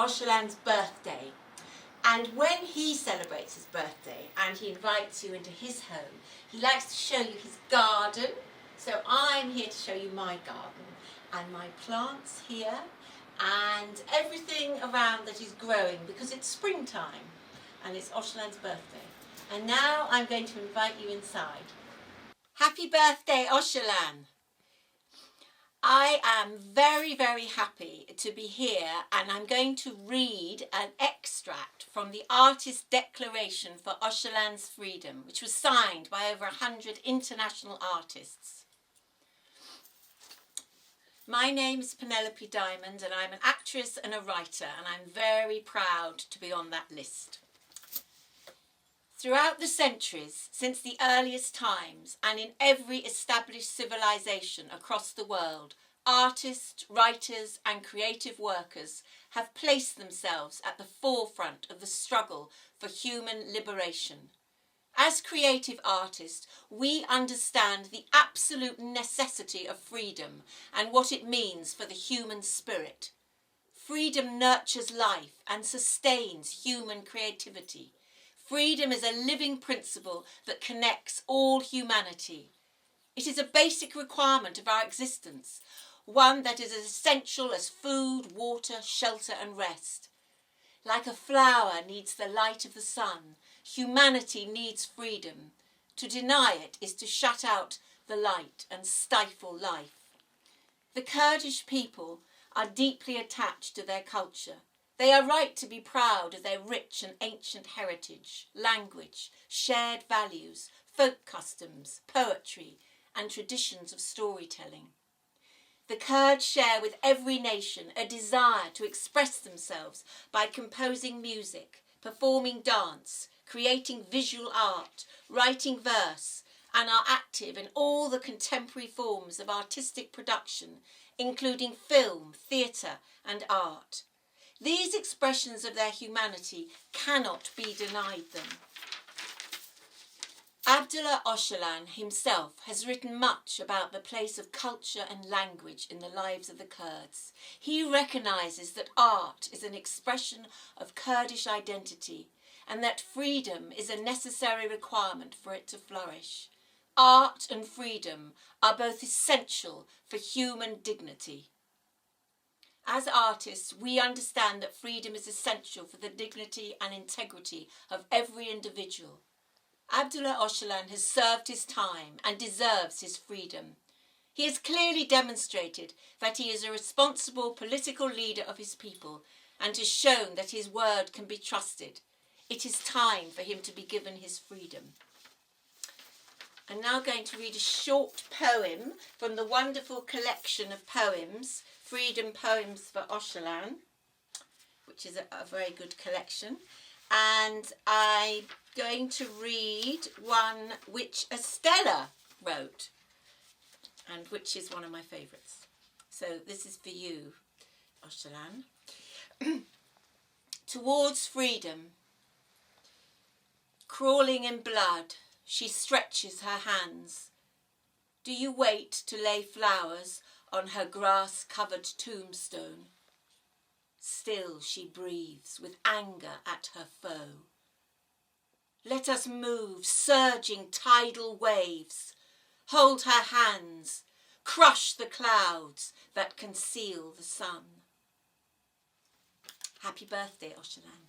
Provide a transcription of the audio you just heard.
Ocalan's birthday. And when he celebrates his birthday and he invites you into his home, he likes to show you his garden. So I'm here to show you my garden and my plants here and everything around that is growing because it's springtime and it's Ocalan's birthday. And now I'm going to invite you inside. Happy birthday, Ocalan! I am very, very happy to be here, and I'm going to read an extract from the Artist's Declaration for Ocalan's Freedom, which was signed by over 100 international artists. My name is Penelope Dimond, and I'm an actress and a writer, and I'm very proud to be on that list. Throughout the centuries, since the earliest times, and in every established civilization across the world, artists, writers and creative workers have placed themselves at the forefront of the struggle for human liberation. As creative artists, we understand the absolute necessity of freedom and what it means for the human spirit. Freedom nurtures life and sustains human creativity. Freedom is a living principle that connects all humanity. It is a basic requirement of our existence, one that is as essential as food, water, shelter and rest. Like a flower needs the light of the sun, humanity needs freedom. To deny it is to shut out the light and stifle life. The Kurdish people are deeply attached to their culture. They are right to be proud of their rich and ancient heritage, language, shared values, folk customs, poetry, and traditions of storytelling. The Kurds share with every nation a desire to express themselves by composing music, performing dance, creating visual art, writing verse, and are active in all the contemporary forms of artistic production, including film, theatre, and art. These expressions of their humanity cannot be denied them. Abdullah Ocalan himself has written much about the place of culture and language in the lives of the Kurds. He recognises that art is an expression of Kurdish identity and that freedom is a necessary requirement for it to flourish. Art and freedom are both essential for human dignity. As artists, we understand that freedom is essential for the dignity and integrity of every individual. Abdullah Ocalan has served his time and deserves his freedom. He has clearly demonstrated that he is a responsible political leader of his people and has shown that his word can be trusted. It is time for him to be given his freedom. I'm now going to read a short poem from the wonderful collection of poems, Freedom Poems for Ocalan, which is a very good collection. And I'm going to read one which Estella wrote, and which is one of my favourites. So this is for you, Ocalan. Towards freedom, crawling in blood, she stretches her hands. Do you wait to lay flowers on her grass-covered tombstone? Still she breathes with anger at her foe. Let us move surging tidal waves. Hold her hands. Crush the clouds that conceal the sun. Happy birthday, Ocalan.